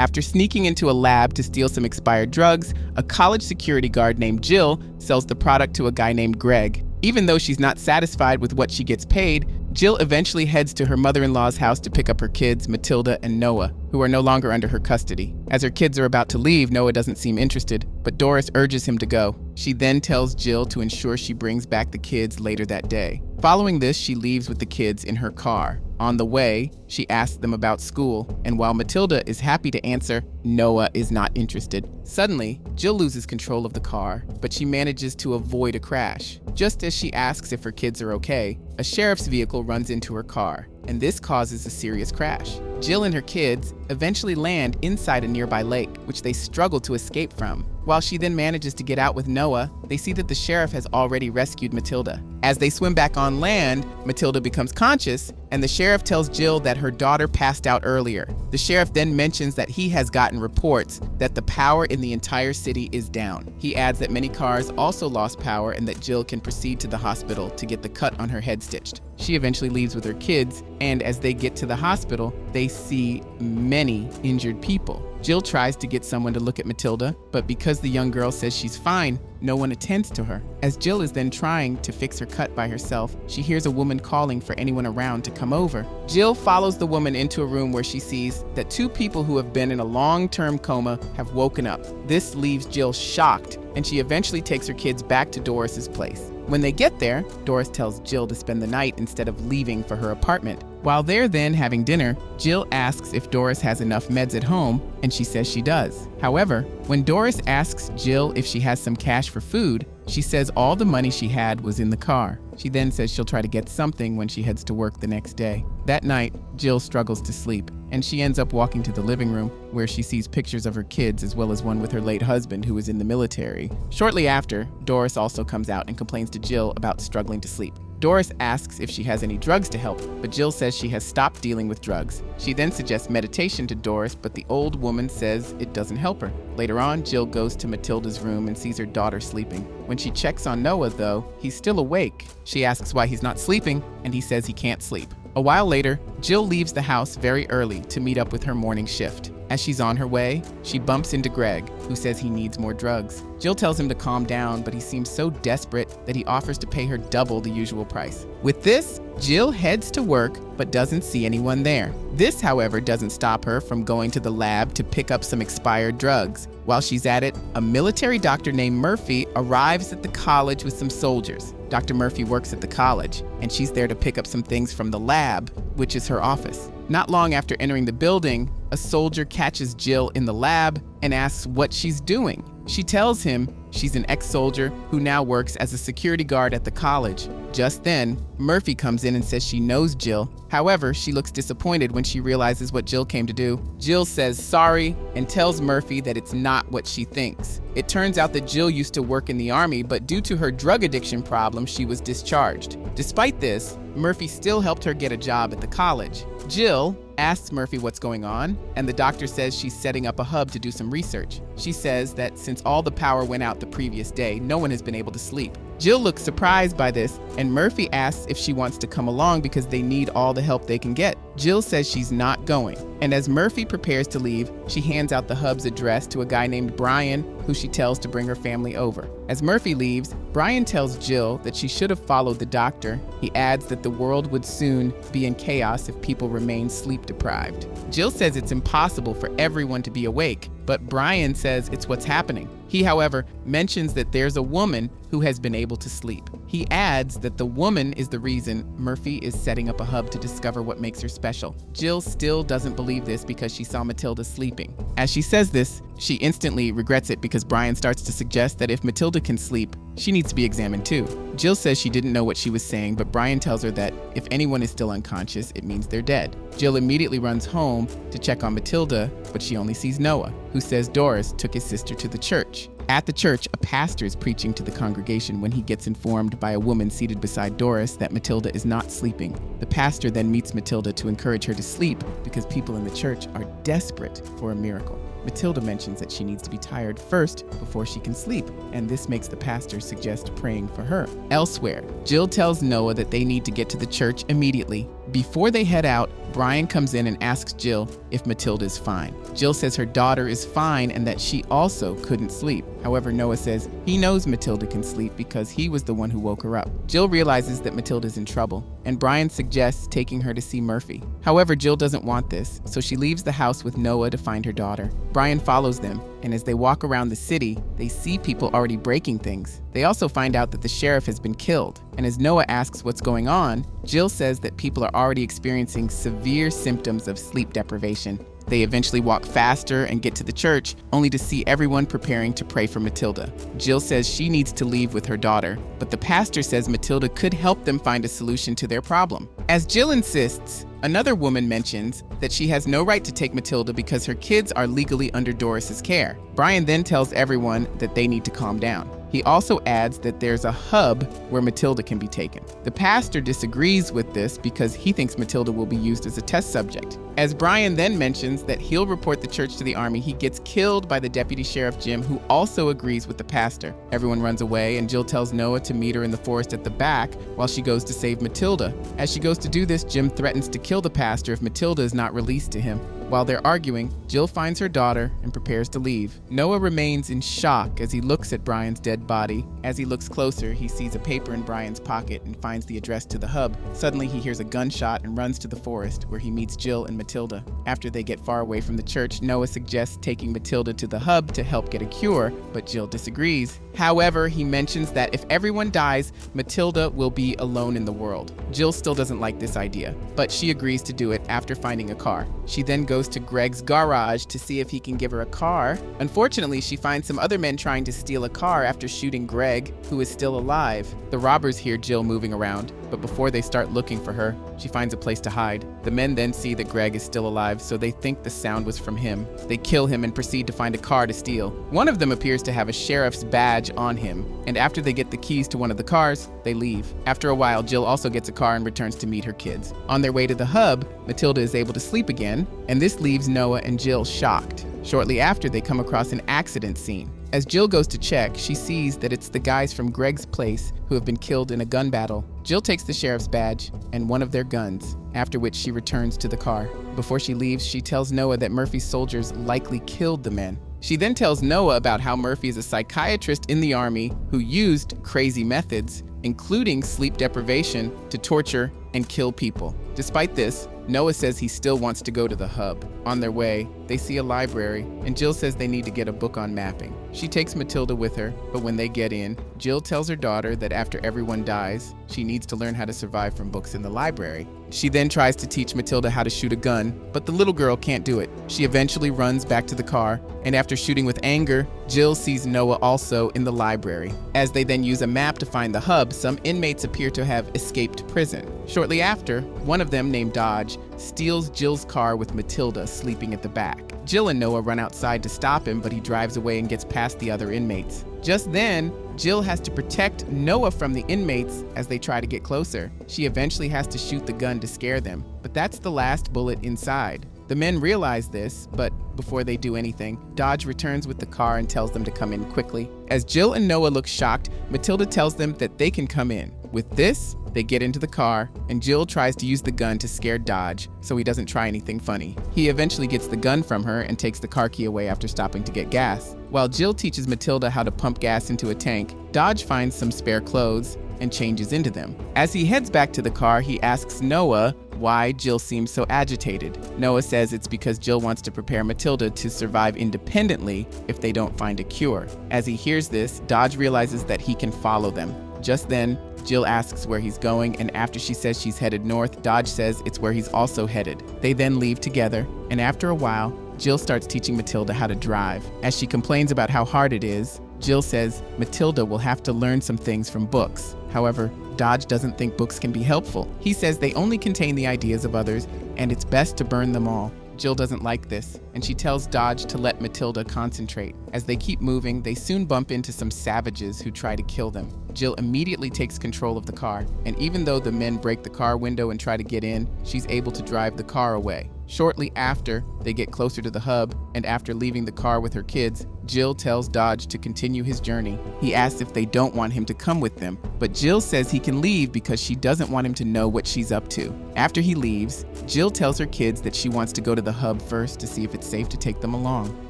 After sneaking into a lab to steal some expired drugs, a college security guard named Jill sells the product to a guy named Greg. Even though she's not satisfied with what she gets paid, Jill eventually heads to her mother-in-law's house to pick up her kids, Matilda and Noah, who are no longer under her custody. As her kids are about to leave, Noah doesn't seem interested, but Doris urges him to go. She then tells Jill to ensure she brings back the kids later that day. Following this, she leaves with the kids in her car. On the way, she asks them about school, and while Matilda is happy to answer, Noah is not interested. Suddenly, Jill loses control of the car, but she manages to avoid a crash. Just as she asks if her kids are okay, a sheriff's vehicle runs into her car, and this causes a serious crash. Jill and her kids eventually land inside a nearby lake, which they struggle to escape from. While she then manages to get out with Noah, they see that the sheriff has already rescued Matilda. As they swim back on land, Matilda becomes conscious, and the sheriff tells Jill that her daughter passed out earlier. The sheriff then mentions that he has gotten reports that the power in the entire city is down. He adds that many cars also lost power and that Jill can proceed to the hospital to get the cut on her head stitched. She eventually leaves with her kids, and as they get to the hospital, they see many injured people. Jill tries to get someone to look at Matilda, but because the young girl says she's fine, no one attends to her. As Jill is then trying to fix her cut by herself, she hears a woman calling for anyone around to come over. Jill follows the woman into a room where she sees that two people who have been in a long-term coma have woken up. This leaves Jill shocked, and she eventually takes her kids back to Doris's place. When they get there, Doris tells Jill to spend the night instead of leaving for her apartment. While they're then having dinner, Jill asks if Doris has enough meds at home, and she says she does. However, when Doris asks Jill if she has some cash for food, she says all the money she had was in the car. She then says she'll try to get something when she heads to work the next day. That night, Jill struggles to sleep, and she ends up walking to the living room where she sees pictures of her kids as well as one with her late husband who was in the military. Shortly after, Doris also comes out and complains to Jill about struggling to sleep. Doris asks if she has any drugs to help, but Jill says she has stopped dealing with drugs. She then suggests meditation to Doris, but the old woman says it doesn't help her. Later on, Jill goes to Matilda's room and sees her daughter sleeping. When she checks on Noah, though, he's still awake. She asks why he's not sleeping, and he says he can't sleep. A while later, Jill leaves the house very early to meet up with her morning shift. As she's on her way, she bumps into Greg, who says he needs more drugs. Jill tells him to calm down, but he seems so desperate that he offers to pay her double the usual price. With this, Jill heads to work but doesn't see anyone there. This, however, doesn't stop her from going to the lab to pick up some expired drugs. While she's at it, a military doctor named Murphy arrives at the college with some soldiers. Dr. Murphy works at the college, and she's there to pick up some things from the lab, which is her office. Not long after entering the building, a soldier catches Jill in the lab and asks what she's doing. She tells him she's an ex-soldier who now works as a security guard at the college. Just then, Murphy comes in and says she knows Jill. However, she looks disappointed when she realizes what Jill came to do. Jill says sorry and tells Murphy that it's not what she thinks. It turns out that Jill used to work in the army, but due to her drug addiction problem, she was discharged. Despite this, Murphy still helped her get a job at the college. Jill asks Murphy what's going on, and the doctor says she's setting up a hub to do some research. She says that since all the power went out the previous day, no one has been able to sleep. Jill looks surprised by this, and Murphy asks if she wants to come along because they need all the help they can get. Jill says she's not going, and as Murphy prepares to leave, she hands out the hub's address to a guy named Brian, who she tells to bring her family over. As Murphy leaves, Brian tells Jill that she should have followed the doctor. He adds that the world would soon be in chaos if people remain sleep deprived. Jill says it's impossible for everyone to be awake, but Brian says it's what's happening. He, however, mentions that there's a woman who has been able to sleep. He adds that the woman is the reason Murphy is setting up a hub to discover what makes her special. Jill still doesn't believe this because she saw Matilda sleeping. As she says this, she instantly regrets it because Brian starts to suggest that if Matilda can sleep, she needs to be examined too. Jill says she didn't know what she was saying, but Brian tells her that if anyone is still unconscious, it means they're dead. Jill immediately runs home to check on Matilda, but she only sees Noah, who says Doris took his sister to the church. At the church, a pastor is preaching to the congregation when he gets informed by a woman seated beside Doris that Matilda is not sleeping. The pastor then meets Matilda to encourage her to sleep because people in the church are desperate for a miracle. Matilda mentions that she needs to be tired first before she can sleep, and this makes the pastor suggest praying for her. Elsewhere, Jill tells Noah that they need to get to the church immediately. Before they head out, Brian comes in and asks Jill if Matilda is fine. Jill says her daughter is fine and that she also couldn't sleep. However, Noah says he knows Matilda can sleep because he was the one who woke her up. Jill realizes that Matilda's in trouble, and Brian suggests taking her to see Murphy. However, Jill doesn't want this, so she leaves the house with Noah to find her daughter. Brian follows them, and as they walk around the city, they see people already breaking things. They also find out that the sheriff has been killed, and as Noah asks what's going on, Jill says that people are already experiencing severe symptoms of sleep deprivation. They eventually walk faster and get to the church, only to see everyone preparing to pray for Matilda. Jill says she needs to leave with her daughter, but the pastor says Matilda could help them find a solution to their problem. As Jill insists, another woman mentions that she has no right to take Matilda because her kids are legally under Doris's care. Brian then tells everyone that they need to calm down. He also adds that there's a hub where Matilda can be taken. The pastor disagrees with this because he thinks Matilda will be used as a test subject. As Brian then mentions that he'll report the church to the army, he gets killed by the deputy sheriff Jim, who also agrees with the pastor. Everyone runs away, and Jill tells Noah to meet her in the forest at the back while she goes to save Matilda. As she goes to do this, Jim threatens to kill the pastor if Matilda is not released to him. While they're arguing, Jill finds her daughter and prepares to leave. Noah remains in shock as he looks at Brian's dead body. As he looks closer, he sees a paper in Brian's pocket and finds the address to the hub. Suddenly, he hears a gunshot and runs to the forest, where he meets Jill and Matilda. After they get far away from the church, Noah suggests taking Matilda to the hub to help get a cure, but Jill disagrees. However, he mentions that if everyone dies, Matilda will be alone in the world. Jill still doesn't like this idea, but she agrees to do it after finding a car. She then goes to Greg's garage to see if he can give her a car. Unfortunately, she finds some other men trying to steal a car after shooting Greg, who is still alive. The robbers hear Jill moving around, but before they start looking for her, she finds a place to hide. The men then see that Greg is still alive, so they think the sound was from him. They kill him and proceed to find a car to steal. One of them appears to have a sheriff's badge on him, and after they get the keys to one of the cars, they leave. After a while, Jill also gets a car and returns to meet her kids. On their way to the hub, Matilda is able to sleep again, and this leaves Noah and Jill shocked. Shortly after, they come across an accident scene. As Jill goes to check, she sees that it's the guys from Greg's place who have been killed in a gun battle. Jill takes the sheriff's badge and one of their guns, after which she returns to the car. Before she leaves, she tells Noah that Murphy's soldiers likely killed the men. She then tells Noah about how Murphy is a psychiatrist in the army who used crazy methods, including sleep deprivation, to torture and kill people. Despite this, Noah says he still wants to go to the hub. On their way, they see a library, and Jill says they need to get a book on mapping. She takes Matilda with her, but when they get in, Jill tells her daughter that after everyone dies, she needs to learn how to survive from books in the library. She then tries to teach Matilda how to shoot a gun, but the little girl can't do it. She eventually runs back to the car, and after shooting with anger, Jill sees Noah also in the library. As they then use a map to find the hub, some inmates appear to have escaped prison. Shortly after, one of them, named Dodge, steals Jill's car with Matilda sleeping at the back. Jill and Noah run outside to stop him, but he drives away and gets past the other inmates. Just then, Jill has to protect Noah from the inmates as they try to get closer. She eventually has to shoot the gun to scare them, but that's the last bullet inside. The men realize this, but before they do anything, Dodge returns with the car and tells them to come in quickly. As Jill and Noah look shocked, Matilda tells them that they can come in. With this, they get into the car, and Jill tries to use the gun to scare Dodge so he doesn't try anything funny. He eventually gets the gun from her and takes the car key away after stopping to get gas. While Jill teaches Matilda how to pump gas into a tank, Dodge finds some spare clothes and changes into them. As he heads back to the car, he asks Noah why Jill seems so agitated. Noah says it's because Jill wants to prepare Matilda to survive independently if they don't find a cure. As he hears this, Dodge realizes that he can follow them. Just then, Jill asks where he's going, and after she says she's headed north, Dodge says it's where he's also headed. They then leave together, and after a while, Jill starts teaching Matilda how to drive. As she complains about how hard it is, Jill says Matilda will have to learn some things from books. However, Dodge doesn't think books can be helpful. He says they only contain the ideas of others, and it's best to burn them all. Jill doesn't like this, and she tells Dodge to let Matilda concentrate. As they keep moving, they soon bump into some savages who try to kill them. Jill immediately takes control of the car, and even though the men break the car window and try to get in, she's able to drive the car away. Shortly after they get closer to the hub, and after leaving the car with her kids, Jill tells Dodge to continue his journey. He asks if they don't want him to come with them, but Jill says he can leave because she doesn't want him to know what she's up to. After he leaves, Jill tells her kids that she wants to go to the hub first to see if it's safe to take them along.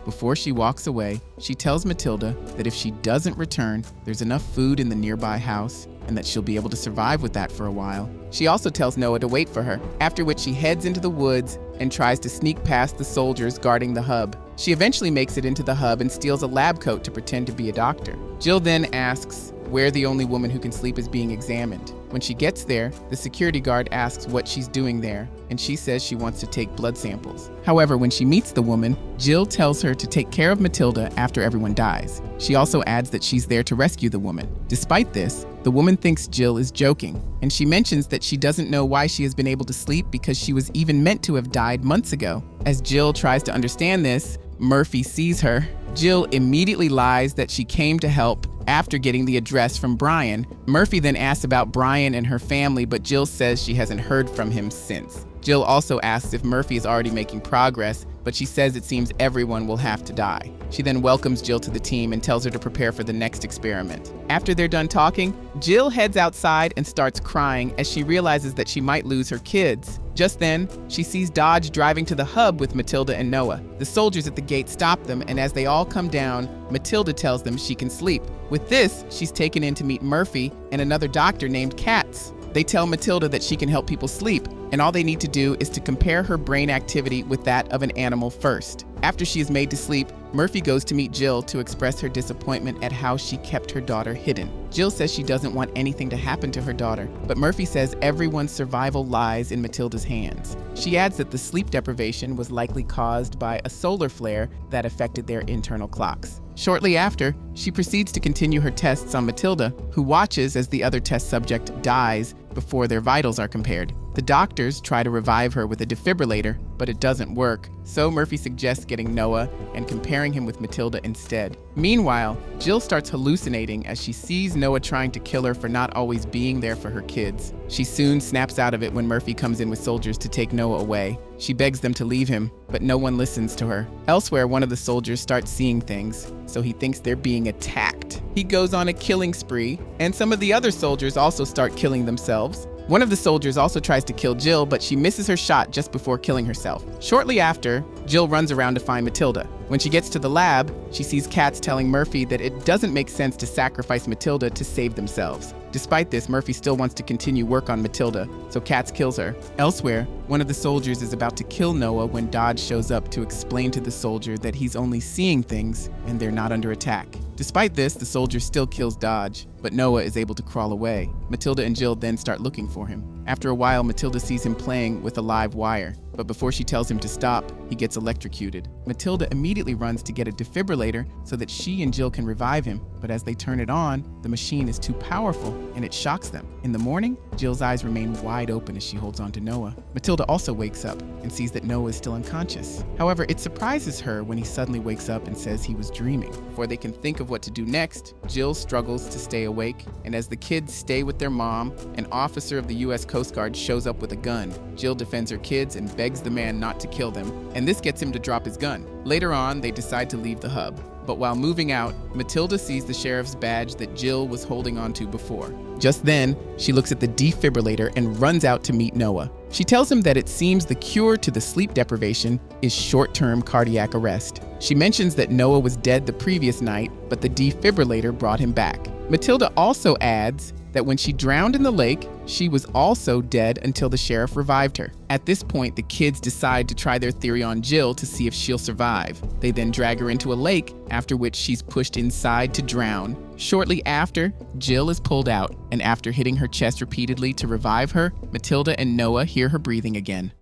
Before she walks away, she tells Matilda that if she doesn't return, there's enough food in the nearby house and that she'll be able to survive with that for a while. She also tells Noah to wait for her, after which she heads into the woods and tries to sneak past the soldiers guarding the hub. She eventually makes it into the hub and steals a lab coat to pretend to be a doctor. Jill then asks where the only woman who can sleep is being examined. When she gets there, the security guard asks what she's doing there, and she says she wants to take blood samples. However, when she meets the woman, Jill tells her to take care of Matilda after everyone dies. She also adds that she's there to rescue the woman. Despite this, the woman thinks Jill is joking, and she mentions that she doesn't know why she has been able to sleep because she was even meant to have died months ago. As Jill tries to understand this, Murphy sees her. Jill immediately lies that she came to help after getting the address from Brian. Murphy then asks about Brian and her family, but Jill says she hasn't heard from him since. Jill also asks if Murphy is already making progress, but she says it seems everyone will have to die. She then welcomes Jill to the team and tells her to prepare for the next experiment. After they're done talking, Jill heads outside and starts crying as she realizes that she might lose her kids. Just then, she sees Dodge driving to the hub with Matilda and Noah. The soldiers at the gate stop them, and as they all come down, Matilda tells them she can sleep. With this, she's taken in to meet Murphy and another doctor named Katz. They tell Matilda that she can help people sleep, and all they need to do is to compare her brain activity with that of an animal first. After she is made to sleep, Murphy goes to meet Jill to express her disappointment at how she kept her daughter hidden. Jill says she doesn't want anything to happen to her daughter, but Murphy says everyone's survival lies in Matilda's hands. She adds that the sleep deprivation was likely caused by a solar flare that affected their internal clocks. Shortly after, she proceeds to continue her tests on Matilda, who watches as the other test subject dies before their vitals are compared. The doctors try to revive her with a defibrillator, but it doesn't work, so Murphy suggests getting Noah and comparing him with Matilda instead. Meanwhile, Jill starts hallucinating as she sees Noah trying to kill her for not always being there for her kids. She soon snaps out of it when Murphy comes in with soldiers to take Noah away. She begs them to leave him, but no one listens to her. Elsewhere, one of the soldiers starts seeing things, so he thinks they're being attacked. He goes on a killing spree, and some of the other soldiers also start killing themselves. One of the soldiers also tries to kill Jill, but she misses her shot just before killing herself. Shortly after, Jill runs around to find Matilda. When she gets to the lab, she sees Katz telling Murphy that it doesn't make sense to sacrifice Matilda to save themselves. Despite this, Murphy still wants to continue work on Matilda, so Katz kills her. Elsewhere, one of the soldiers is about to kill Noah when Dodge shows up to explain to the soldier that he's only seeing things and they're not under attack. Despite this, the soldier still kills Dodge, but Noah is able to crawl away. Matilda and Jill then start looking for him. After a while, Matilda sees him playing with a live wire, but before she tells him to stop, he gets electrocuted. Matilda immediately runs to get a defibrillator so that she and Jill can revive him, but as they turn it on, the machine is too powerful and it shocks them. In the morning, Jill's eyes remain wide open as she holds on to Noah. Matilda also wakes up and sees that Noah is still unconscious. However, it surprises her when he suddenly wakes up and says he was dreaming. Before they can think of what to do next, Jill struggles to stay awake, and as the kids stay with their mom, an officer of the U.S. Coast Guard shows up with a gun. Jill defends her kids and begs the man not to kill them, and this gets him to drop his gun. Later on, they decide to leave the hub. But while moving out, Matilda sees the sheriff's badge that Jill was holding onto before. Just then, she looks at the defibrillator and runs out to meet Noah. She tells him that it seems the cure to the sleep deprivation is short-term cardiac arrest. She mentions that Noah was dead the previous night, but the defibrillator brought him back. Matilda also adds that when she drowned in the lake, she was also dead until the sheriff revived her. At this point, the kids decide to try their theory on Jill to see if she'll survive. They then drag her into a lake, after which she's pushed inside to drown. Shortly after, Jill is pulled out, and after hitting her chest repeatedly to revive her, Matilda and Noah hear her breathing again.